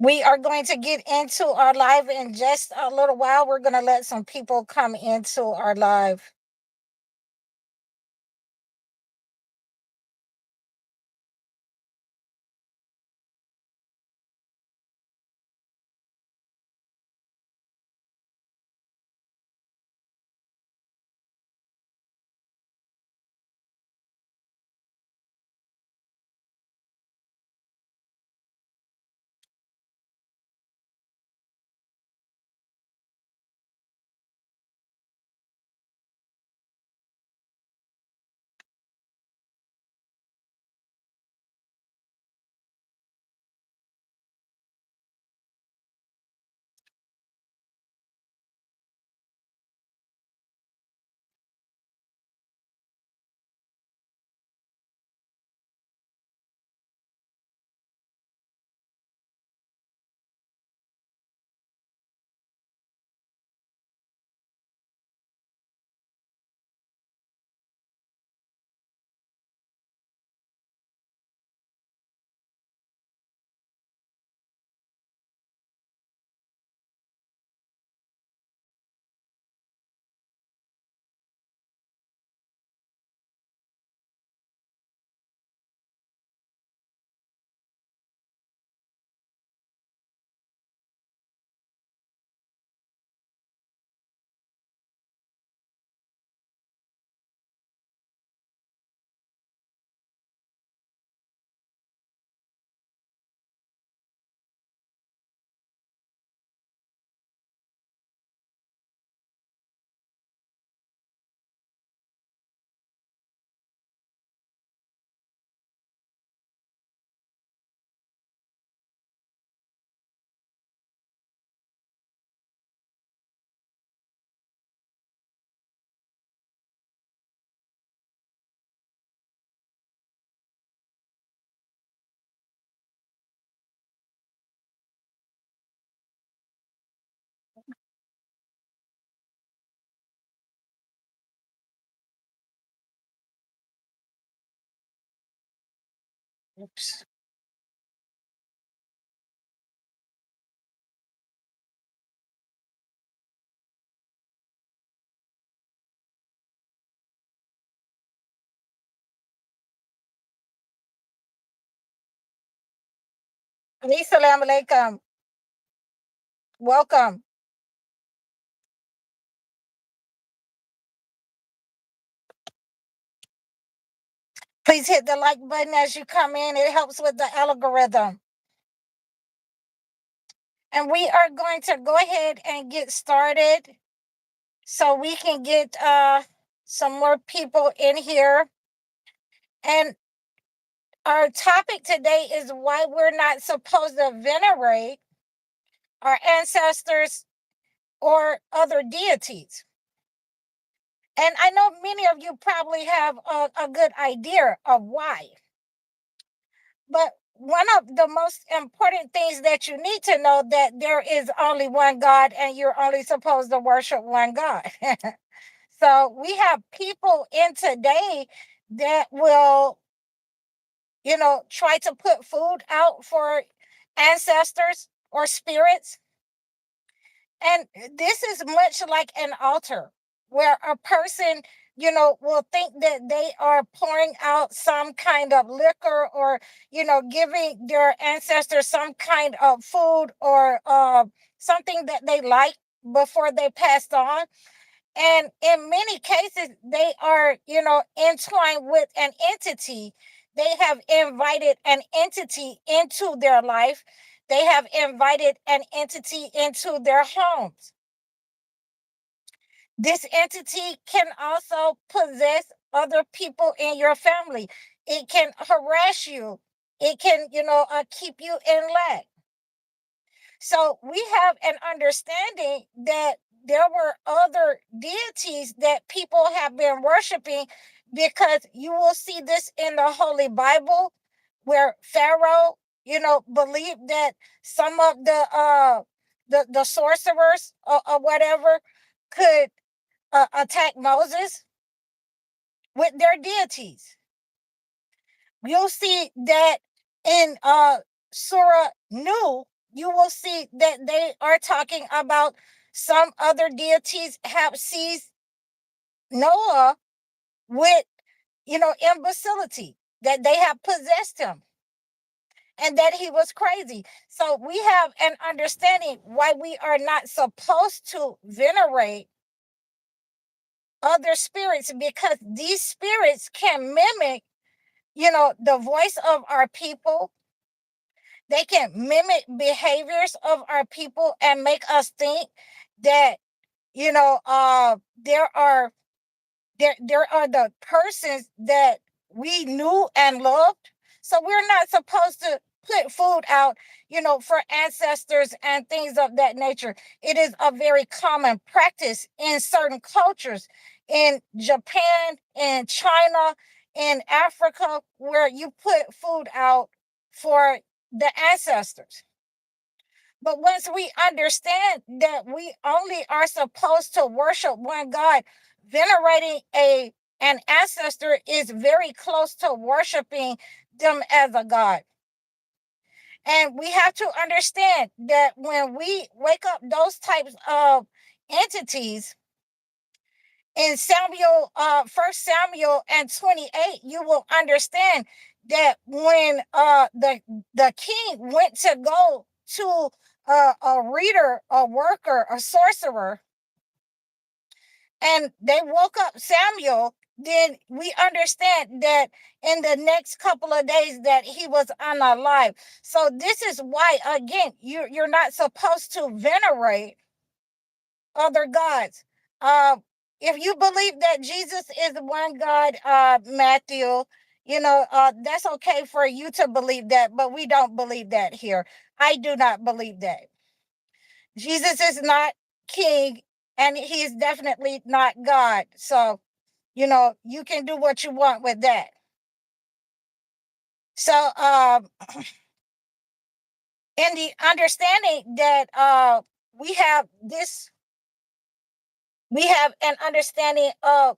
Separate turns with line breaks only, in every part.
We are going to get into our live in just a little while. We're going to let some people come into our live. Oops. Assalamu alaikum. Welcome. Please hit the like button as you come in. It helps with the algorithm. And we are going to go ahead and get started so we can get some more people in here. And our topic today is why we're not supposed to venerate our ancestors or other deities. And I know many of you probably have a good idea of why. But one of the most important things that you need to know that there is only one God and you're only supposed to worship one God. So we have people in today that will, try to put food out for ancestors or spirits. And this is much like an altar where a person, will think that they are pouring out some kind of liquor or, giving their ancestors some kind of food or something that they like before they passed on. And in many cases, they are, entwined with an entity. They have invited an entity into their life. They have invited an entity into their homes. This entity can also possess other people in your family. It can harass you. It can, keep you in lack. So we have an understanding that there were other deities that people have been worshiping, because you will see this in the Holy Bible where Pharaoh, believed that some of the sorcerers or whatever could attack Moses with their deities. You'll see that in Surah Nu, you will see that they are talking about some other deities have seized Noah with, imbecility, that they have possessed him and that he was crazy. So we have an understanding why we are not supposed to venerate other spirits, because these spirits can mimic, the voice of our people. They can mimic behaviors of our people and make us think that, there are the persons that we knew and loved. So we're not supposed to put food out, for ancestors and things of that nature. It is a very common practice in certain cultures, in Japan, in China, in Africa, where you put food out for the ancestors. But once we understand that we only are supposed to worship one God, venerating an ancestor is very close to worshiping them as a God. And we have to understand that when we wake up those types of entities, in First Samuel and 28, you will understand that when the king went to go to a reader, a worker, a sorcerer, and they woke up Samuel, then we understand that in the next couple of days that he was unalive. So this is why, again, you're not supposed to venerate other gods. If you believe that Jesus is one God, Matthew, that's okay for you to believe that, but we don't believe that here. I do not believe that. Jesus is not king, and he's definitely not God. So, you can do what you want with that. So, in the understanding that we have this, we have an understanding of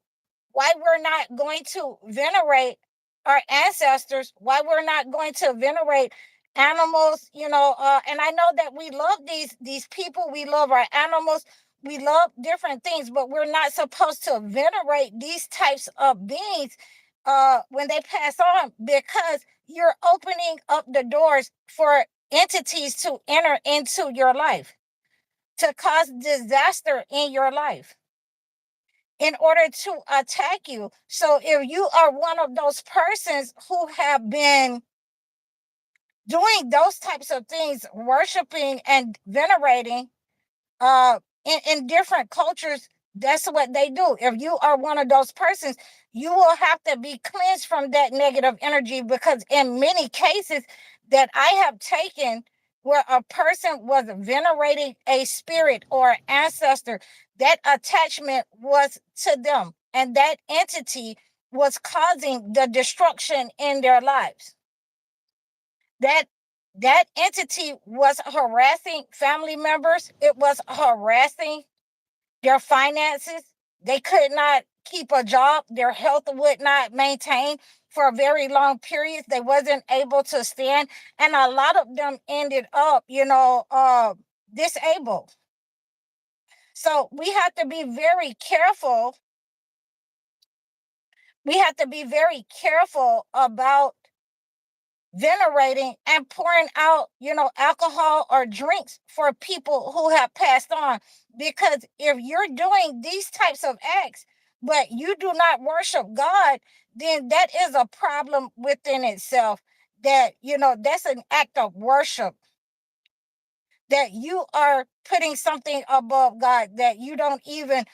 why we're not going to venerate our ancestors, why we're not going to venerate animals, and I know that we love these people, we love our animals, we love different things, but we're not supposed to venerate these types of beings when they pass on, because you're opening up the doors for entities to enter into your life, to cause disaster in your life, in order to attack you. So if you are one of those persons who have been doing those types of things, worshiping and venerating, in different cultures, that's what they do. If you are one of those persons, you will have to be cleansed from that negative energy, because in many cases that I have taken, where a person was venerating a spirit or ancestor, that attachment was to them, and that entity was causing the destruction in their lives. That entity was harassing family members. It was harassing their finances. They could not keep a job. Their health would not maintain for a very long period. They wasn't able to stand, and a lot of them ended up, disabled. So we have to be very careful. We have to be very careful about venerating and pouring out, alcohol or drinks for people who have passed on. Because if you're doing these types of acts, but you do not worship God, then that is a problem within itself. That, that's an act of worship, that you are putting something above God, that you don't even,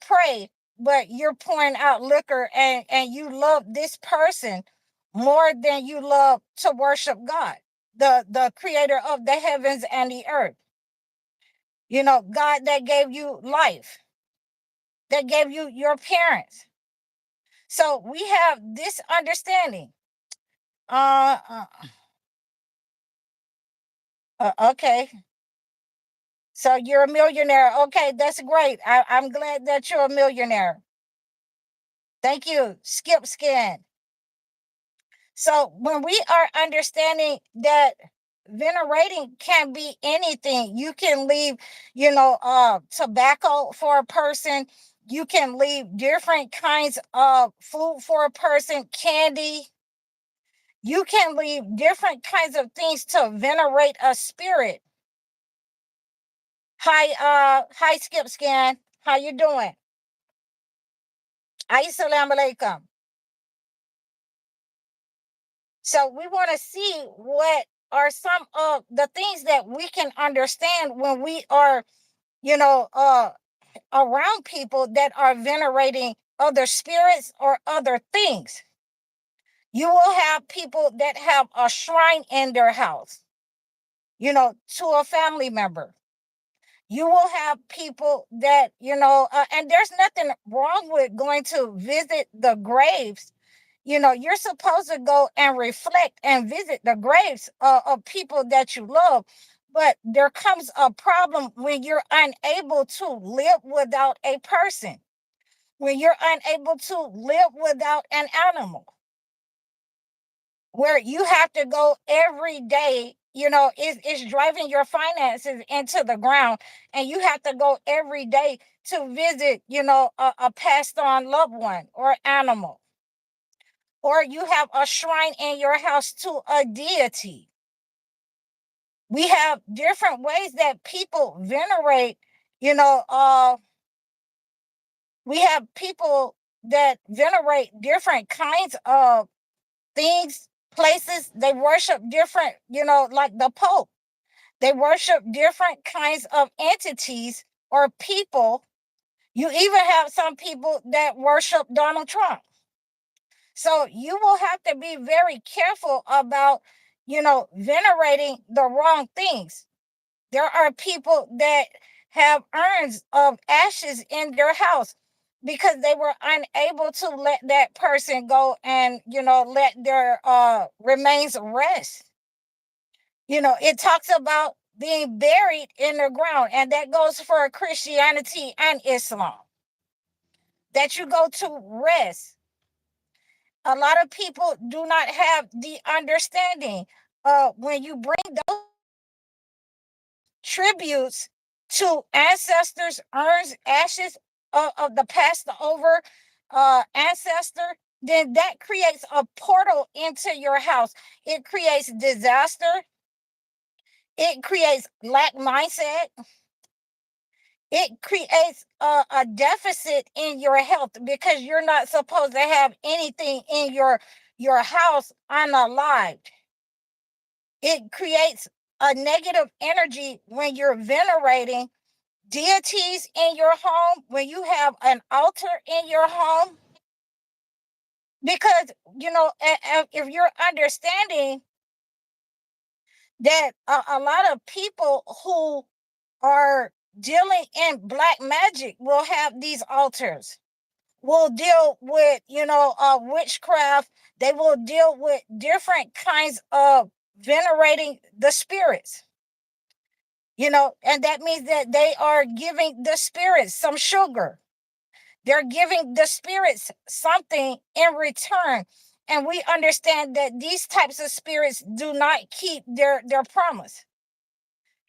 pray, but you're pouring out liquor, and you love this person more than you love to worship God, the creator of the heavens and the earth. God that gave you life, that gave you your parents. So we have this understanding. Okay. So you're a millionaire. Okay, that's great. I'm glad that you're a millionaire. Thank you. Skip skin. So when we are understanding that venerating can be anything. You can leave, tobacco for a person. You can leave different kinds of food for a person, candy. You can leave different kinds of things to venerate a spirit. Hi, Skip Scan. How you doing? Assalamu alaikum. So we want to see what are some of the things that we can understand when we are, around people that are venerating other spirits or other things. You will have people that have a shrine in their house, to a family member. You will have people that, and there's nothing wrong with going to visit the graves. You're supposed to go and reflect and visit the graves of people that you love. But there comes a problem when you're unable to live without a person, when you're unable to live without an animal, where you have to go every day, it's driving your finances into the ground, and you have to go every day to visit, a passed on loved one or animal. Or you have a shrine in your house to a deity. We have different ways that people venerate, we have people that venerate different kinds of things, places. They worship different, like the Pope. They worship different kinds of entities or people. You even have some people that worship Donald Trump. So you will have to be very careful about, venerating the wrong things. There are people that have urns of ashes in their house because they were unable to let that person go and, let their remains rest. It talks about being buried in the ground, and that goes for Christianity and Islam, that you go to rest. A lot of people do not have the understanding when you bring those tributes to ancestors, urns, ashes of the passed over ancestor, then that creates a portal into your house. It creates disaster. It creates lack mindset. It creates a deficit in your health because you're not supposed to have anything in your house unalived. It creates a negative energy when you're venerating deities in your home, when you have an altar in your home. Because, if you're understanding that a lot of people who are dealing in black magic will have these altars, will deal with, witchcraft. They will deal with different kinds of venerating the spirits, and that means that they are giving the spirits some sugar. They're giving the spirits something in return. And we understand that these types of spirits do not keep their promise.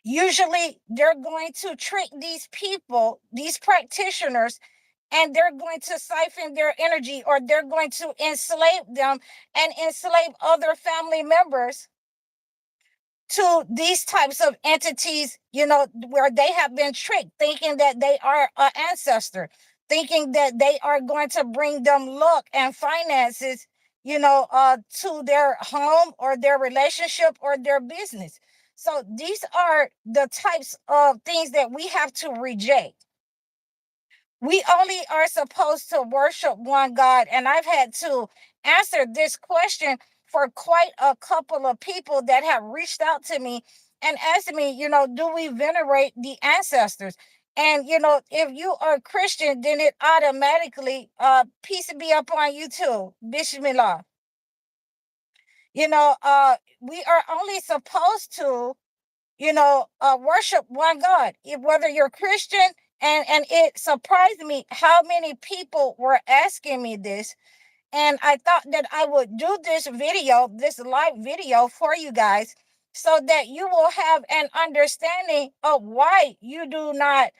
Usually they're going to trick these people, these practitioners, and they're going to siphon their energy, or they're going to enslave them and enslave other family members to these types of entities, where they have been tricked, thinking that they are an ancestor, thinking that they are going to bring them luck and finances, to their home or their relationship or their business. So these are the types of things that we have to reject. We only are supposed to worship one God. And I've had to answer this question for quite a couple of people that have reached out to me and asked me, do we venerate the ancestors? And, if you are Christian, then it automatically, peace be upon you too. Bismillah. We are only supposed to, worship one God, whether you're Christian. And it surprised me how many people were asking me this. And I thought that I would do this live video for you guys so that you will have an understanding of why you do not,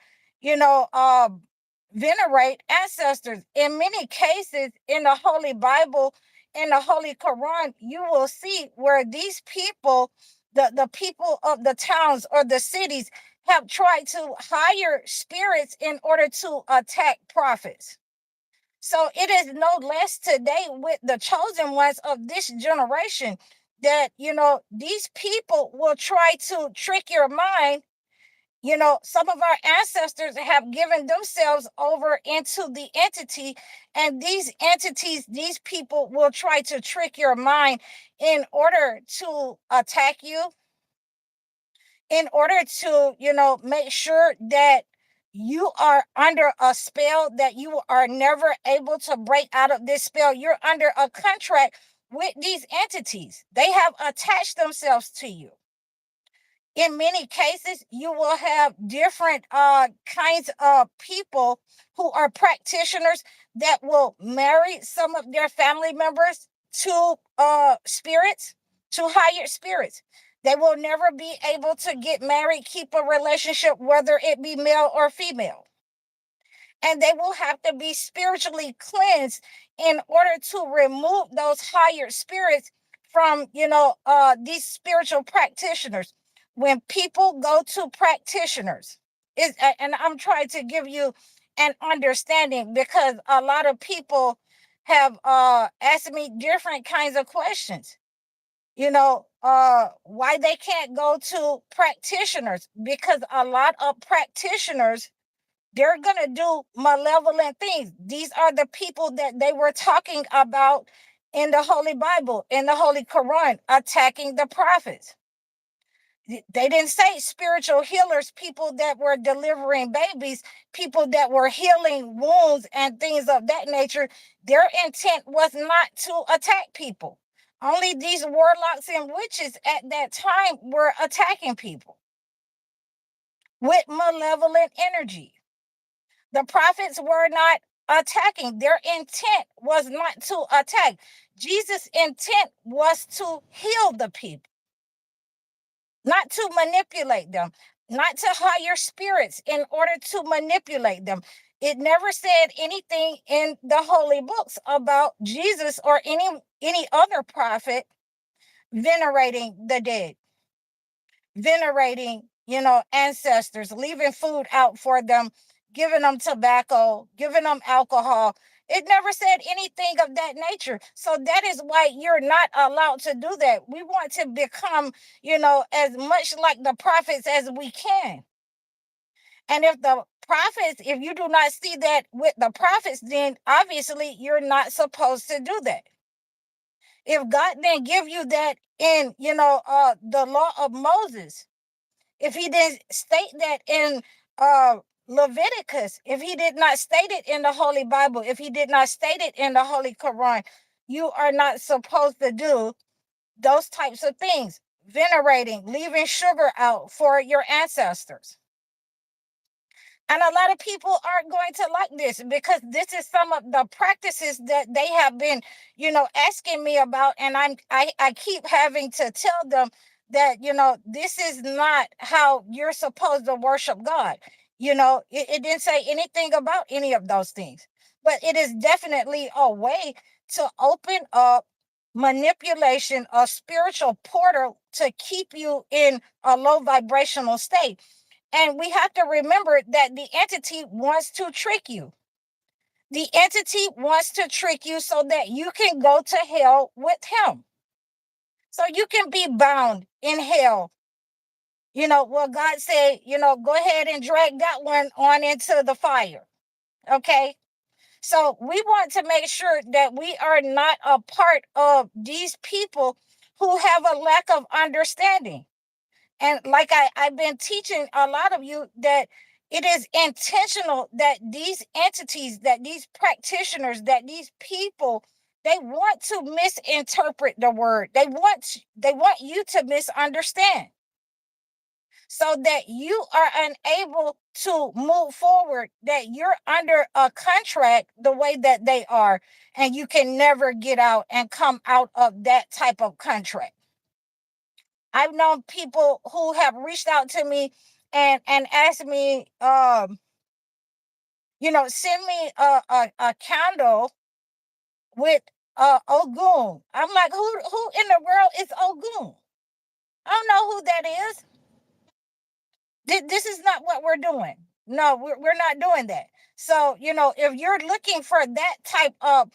venerate ancestors. In many cases, in the Holy Bible, in the Holy Quran, you will see where these people, the people of the towns or the cities, have tried to hire spirits in order to attack prophets. So it is no less today with the chosen ones of this generation that, these people will try to trick your mind. Some of our ancestors have given themselves over into the entity, and these entities, these people will try to trick your mind in order to attack you, in order to, make sure that you are under a spell, that you are never able to break out of this spell. You're under a contract with these entities. They have attached themselves to you. In many cases, you will have different kinds of people who are practitioners that will marry some of their family members to spirits, to higher spirits. They will never be able to get married, keep a relationship, whether it be male or female. And they will have to be spiritually cleansed in order to remove those higher spirits from, these spiritual practitioners. When people go to practitioners, and I'm trying to give you an understanding, because a lot of people have asked me different kinds of questions, why they can't go to practitioners, because a lot of practitioners, they're going to do malevolent things. These are the people that they were talking about in the Holy Bible, in the Holy Quran, attacking the prophets. They didn't say spiritual healers, people that were delivering babies, people that were healing wounds and things of that nature. Their intent was not to attack people. Only these warlocks and witches at that time were attacking people with malevolent energy. The prophets were not attacking. Their intent was not to attack. Jesus' intent was to heal the people, not to manipulate them, not to hire spirits in order to manipulate them. It never said anything in the holy books about Jesus or any other prophet venerating the dead, venerating, ancestors, leaving food out for them, giving them tobacco, giving them alcohol. It never said anything of that nature. So that is why you're not allowed to do that. We want to become, as much like the prophets as we can. And if you do not see that with the prophets, then obviously you're not supposed to do that. If God didn't give you that in, the law of Moses, if he didn't state that in Leviticus, if he did not state it in the Holy Bible, if he did not state it in the Holy Quran, you are not supposed to do those types of things. Venerating, leaving sugar out for your ancestors. And a lot of people aren't going to like this, because this is some of the practices that they have been, asking me about. And I keep having to tell them that, this is not how you're supposed to worship God. It didn't say anything about any of those things, but it is definitely a way to open up manipulation, a spiritual portal to keep you in a low vibrational state. And we have to remember that the entity wants to trick you. The entity wants to trick you so that you can go to hell with him. So you can be bound in hell. God said, go ahead and drag that one on into the fire. Okay? So we want to make sure that we are not a part of these people who have a lack of understanding. And like I've been teaching a lot of you, that it is intentional that these entities, that these practitioners, that these people, they want to misinterpret the word. They want you to misunderstand, so that you are unable to move forward, that you're under a contract the way that they are, and you can never get out and come out of that type of contract. I've known people who have reached out to me and asked me, send me a candle with Ogun. I'm like, who in the world is Ogun? I don't know who that is. This is not what we're doing. No, we're not doing that. So, if you're looking for that type of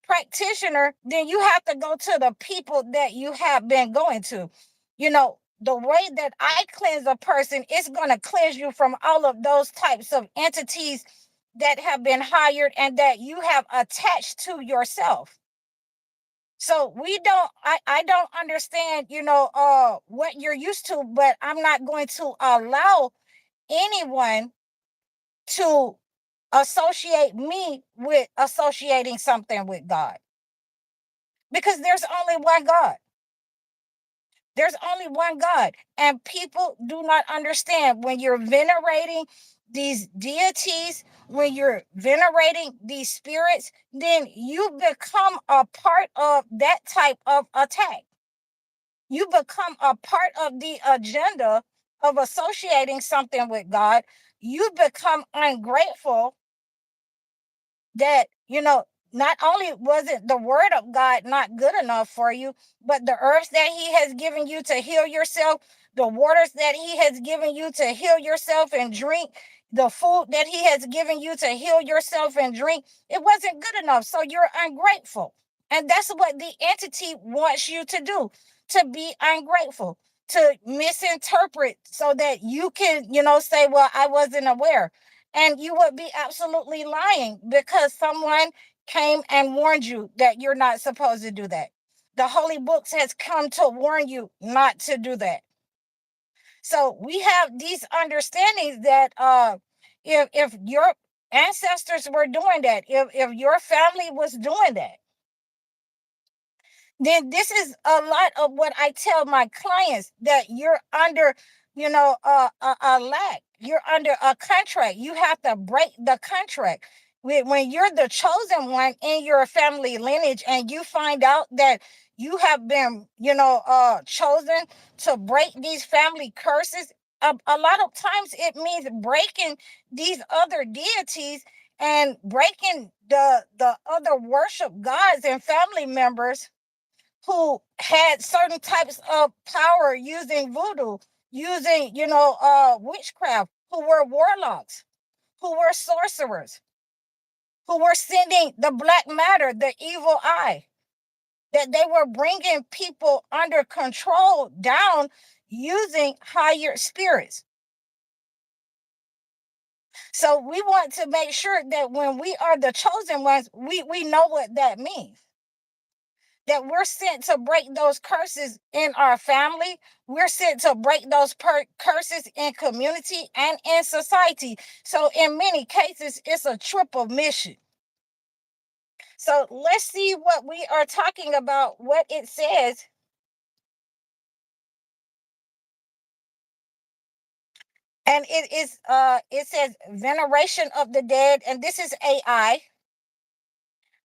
practitioner, then you have to go to the people that you have been going to. The way that I cleanse a person is going to cleanse you from all of those types of entities that have been hired and that you have attached to yourself. So I don't understand, what you're used to, but I'm not going to allow anyone to associate me with associating something with God. Because there's only one God. There's only one God. And people do not understand when you're venerating these deities, when you're venerating these spirits, then you become a part of that type of attack. You become a part of the agenda of associating something with God. You become ungrateful that, not only was it the word of God not good enough for you, but the herbs that he has given you to heal yourself, the waters that he has given you to heal yourself and drink, the food that he has given you to heal yourself and drink, it wasn't good enough. So you're ungrateful. And that's what the entity wants you to do, to be ungrateful, to misinterpret so that you can, say, well, I wasn't aware. And you would be absolutely lying because someone came and warned you that you're not supposed to do that. The holy books has come to warn you not to do that. So we have these understandings that if your ancestors were doing that, if your family was doing that, then this is a lot of what I tell my clients, that you're under, a lack. You're under a contract. You have to break the contract. When you're the chosen one in your family lineage and you find out that you have been, chosen to break these family curses, a lot of times it means breaking these other deities and breaking the other worship gods and family members who had certain types of power using voodoo, using, witchcraft, who were warlocks, who were sorcerers, who were sending the black matter, the evil eye, that they were bringing people under control down using higher spirits. So we want to make sure that when we are the chosen ones, we know what that means. That we're sent to break those curses in our family. We're sent to break those curses in community and in society. So in many cases, it's a triple mission. So let's see what we are talking about, what it says. And it says veneration of the dead, and this is AI.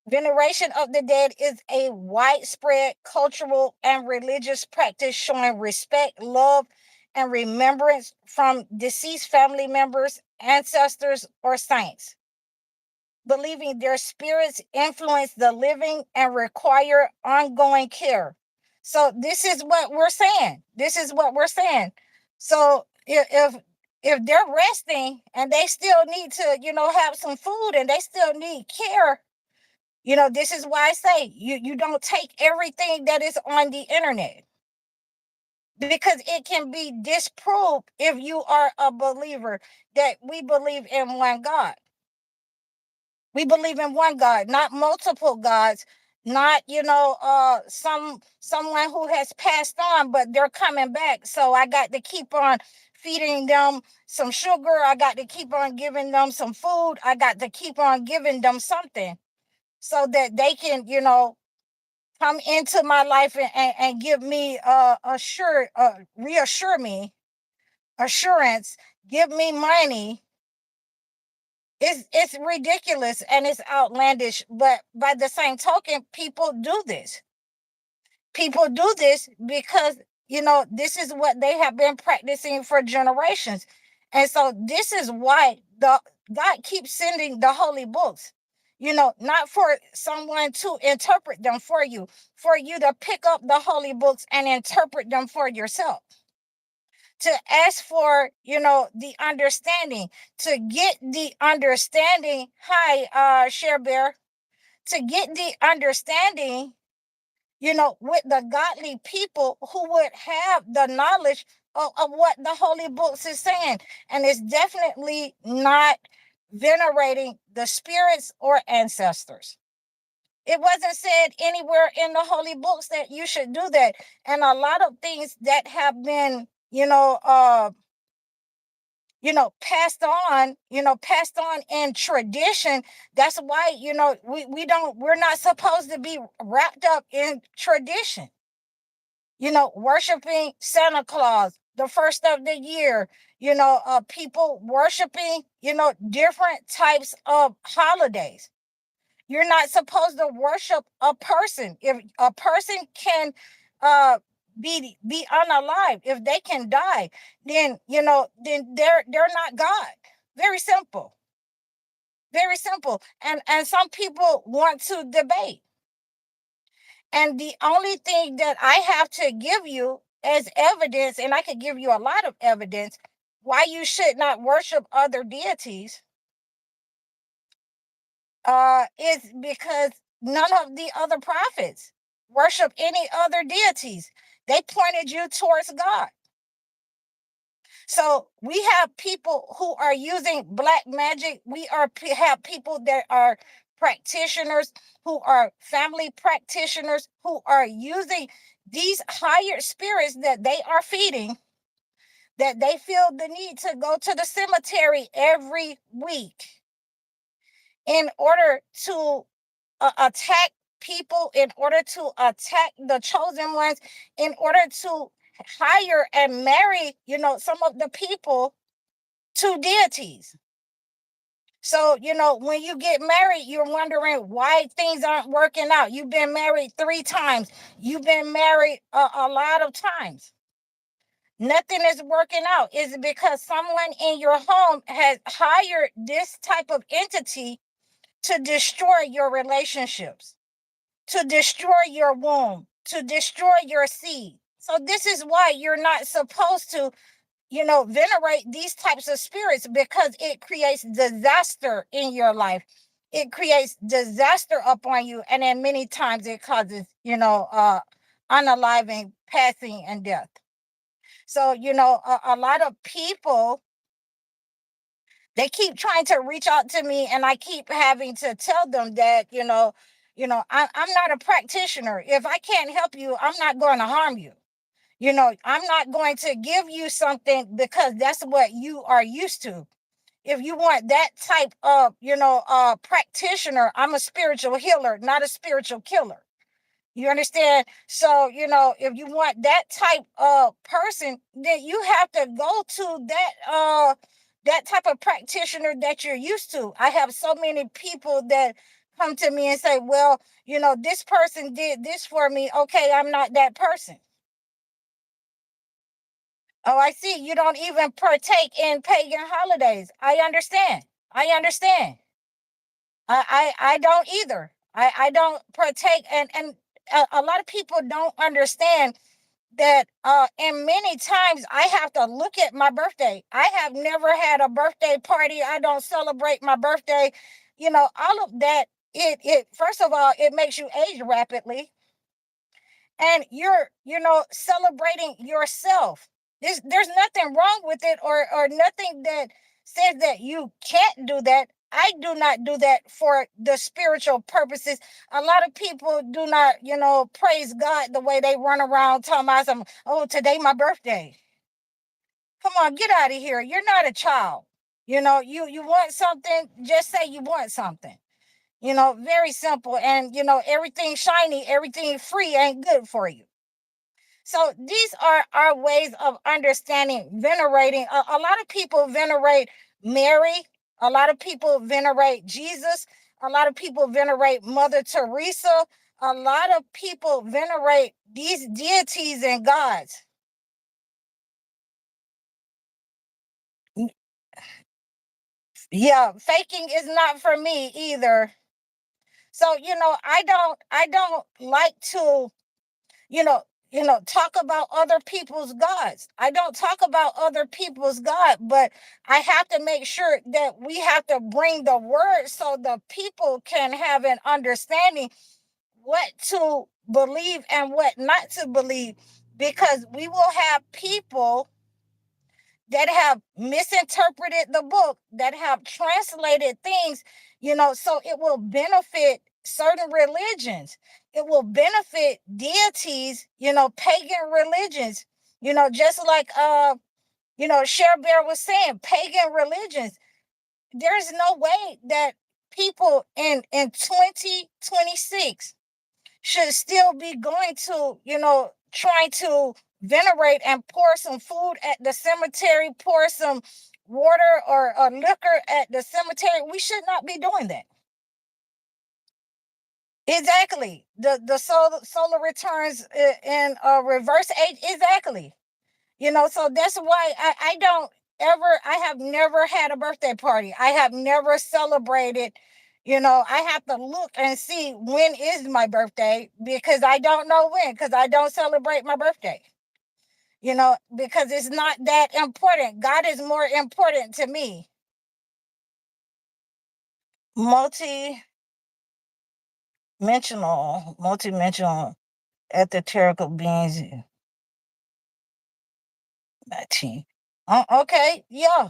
Veneration of the dead is a widespread cultural and religious practice showing respect, love, and remembrance from deceased family members, ancestors, or saints, believing their spirits influence the living and require ongoing care. So this is what we're saying. This is what we're saying. So if they're resting and they still need to, have some food and they still need care, this is why I say you don't take everything that is on the internet, because it can be disproved if you are a believer that we believe in one God. We believe in one God, not multiple gods, not, someone who has passed on, but they're coming back. So I got to keep on feeding them some sugar. I got to keep on giving them some food. I got to keep on giving them something so that they can, come into my life and give me reassure me, assurance, give me money. It's ridiculous and it's outlandish, but by the same token, people do this. People do this because this is what they have been practicing for generations. And so this is why the God keeps sending the holy books, not for someone to interpret them for you to pick up the holy books and interpret them for yourself, to ask for, the understanding, to get the understanding. Hi, Share Bear. To get the understanding, with the godly people who would have the knowledge of what the holy books is saying. And it's definitely not venerating the spirits or ancestors. It wasn't said anywhere in the holy books that you should do that. And a lot of things that have been, passed on in tradition. That's why, we're not supposed to be wrapped up in tradition. Worshiping Santa Claus the first of the year, people worshiping, different types of holidays. You're not supposed to worship a person. If a person can be unalive, if they can die, then then they're not God. Very simple. Very simple. And some people want to debate. And the only thing that I have to give you as evidence, and I could give you a lot of evidence why you should not worship other deities, is because none of the other prophets worship any other deities. They pointed you towards God. So we have people who are using black magic. We have people that are practitioners, who are family practitioners, who are using these higher spirits that they are feeding, that they feel the need to go to the cemetery every week in order to attack people, in order to attack the chosen ones, in order to hire and marry, some of the people to deities. So, when you get married, you're wondering why things aren't working out. You've been married 3 times. You've been married a lot of times. Nothing is working out. Is because someone in your home has hired this type of entity to destroy your relationships, to destroy your womb, to destroy your seed. So this is why you're not supposed to, venerate these types of spirits, because it creates disaster in your life. It creates disaster upon you. And then many times it causes, unaliving, passing, and death. So, a lot of people, they keep trying to reach out to me, and I keep having to tell them that, I'm not a practitioner. If I can't help you, I'm not going to harm you. I'm not going to give you something because that's what you are used to. If you want that type of, practitioner, I'm a spiritual healer, not a spiritual killer. You understand? So, if you want that type of person, then you have to go to that type of practitioner that you're used to. I have so many people that come to me and say, well, this person did this for me. Okay, I'm not that person. Oh, I see. You don't even partake in pagan holidays. I understand. I understand. I don't either. I don't partake, and a lot of people don't understand that and many times I have to look at my birthday. I have never had a birthday party. I don't celebrate my birthday. All of that, it first of all, it makes you age rapidly, and you're, celebrating yourself. There's nothing wrong with it, or nothing that says that you can't do that. I do not do that for the spiritual purposes. A lot of people do not, praise God the way they run around talking about some, oh, today my birthday. Come on, get out of here. You're not a child. You want something, just say you want something. Very simple. And everything shiny, everything free ain't good for you. So these are our ways of understanding, venerating. A lot of people venerate Mary. A lot of people venerate Jesus. A lot of people venerate Mother Teresa. A lot of people venerate these deities and gods. Yeah, faking is not for me either. So, I don't like to, you know, talk about other people's gods. I don't talk about other people's God, but I have to make sure that we have to bring the word so the people can have an understanding what to believe and what not to believe, because we will have people that have misinterpreted the book, that have translated things, so it will benefit certain religions. It will benefit deities, pagan religions, just like Cher Bear was saying, pagan religions. There's no way that people in 2026 should still be going to, trying to venerate and pour some food at the cemetery, pour some water or liquor at the cemetery. We should not be doing that. Exactly. The solar returns in reverse age. Exactly. So that's why I don't ever, I have never had a birthday party. I have never celebrated. I have to look and see when is my birthday, because I don't know when, because I don't celebrate my birthday, because it's not that important. God is more important to me. Multidimensional ethereal beings. 19. Okay. Yeah.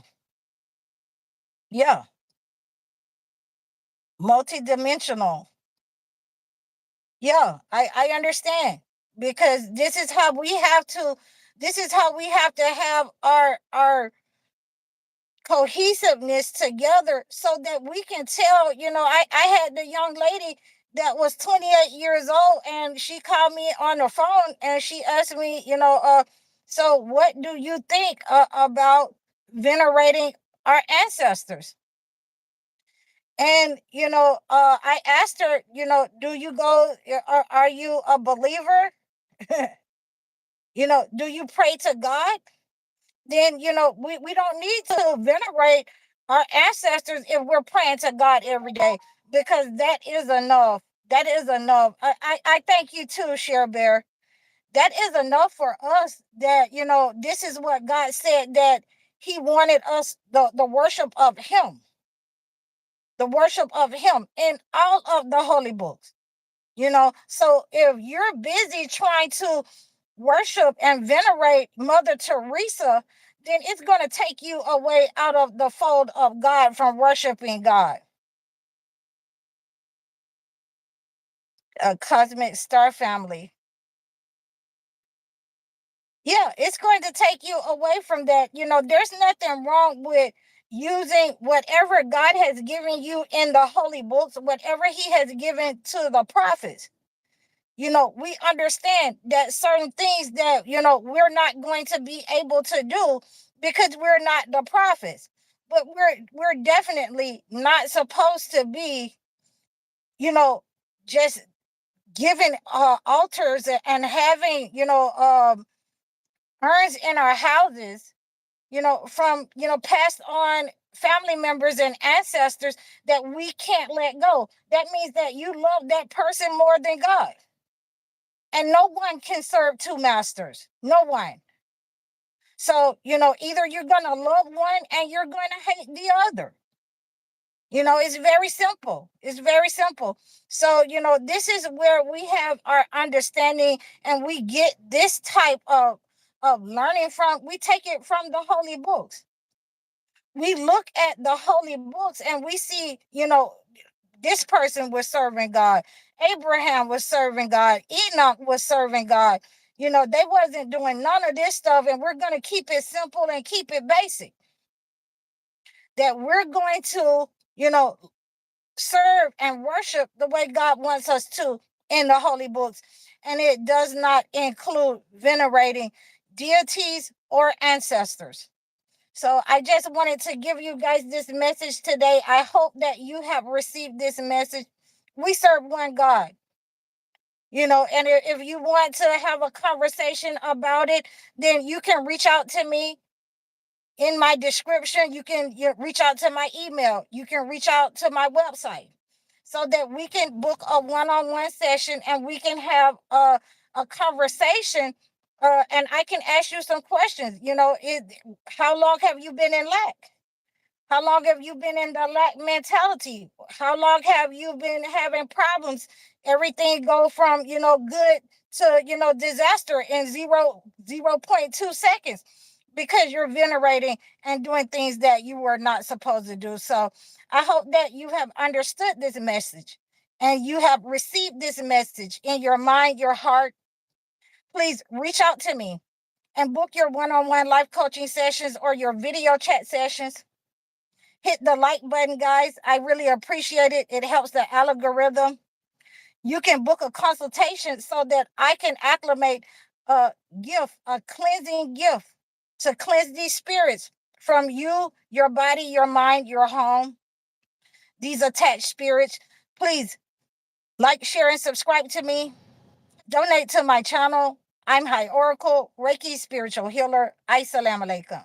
Yeah. Multidimensional. Yeah, I understand, because this is how we have to have our cohesiveness together, so that we can tell, I had the young lady that was 28 years old, and she called me on the phone and she asked me, so what do you think about venerating our ancestors? And I asked her, do you go, are you a believer? Do you pray to God? Then we don't need to venerate our ancestors if we're praying to God every day, because that is enough. That is enough. I thank you too, Cher Bear. That is enough for us, that this is what God said, that He wanted us, the worship of Him, the worship of Him in all of the holy books. So if you're busy trying to worship and venerate Mother Teresa, then it's going to take you away out of the fold of God from worshiping God. A cosmic star family. Yeah, it's going to take you away from that. There's nothing wrong with using whatever God has given you in the holy books, whatever He has given to the prophets. We understand that certain things that, we're not going to be able to do because we're not the prophets. But we're definitely not supposed to be, just giving altars and having, urns in our houses, from, passed on family members and ancestors that we can't let go. That means that you love that person more than God. And no one can serve two masters. No one. So, either you're going to love one and you're going to hate the other. It's very simple. It's very simple. So, this is where we have our understanding, and we get this type of learning from. We take it from the holy books. We look at the holy books and we see, this person was serving God. Abraham was serving God. Enoch was serving God. They wasn't doing none of this stuff, and we're going to keep it simple and keep it basic. That we're going to, serve and worship the way God wants us to in the holy books. And it does not include venerating deities or ancestors. So I just wanted to give you guys this message today. I hope that you have received this message. We serve one God, and if you want to have a conversation about it, then you can reach out to me. in my description, you can reach out to my email. You can reach out to my website so that we can book a one-on-one session and we can have a conversation, and I can ask you some questions. How long have you been in lack? How long have you been in the lack mentality? How long have you been having problems? Everything go from, good to, disaster in 0.2 seconds because you're venerating and doing things that you were not supposed to do. So I hope that you have understood this message and you have received this message in your mind, your heart. Please reach out to me and book your one-on-one life coaching sessions or your video chat sessions. Hit the like button, guys. I really appreciate it. It helps the algorithm. You can book a consultation so that I can acclimate a gift, a cleansing gift to cleanse these spirits from you, your body, your mind, your home, these attached spirits. Please like, share, and subscribe to me. Donate to my channel. I'm High Oracle, Reiki spiritual healer. Assalamu alaikum.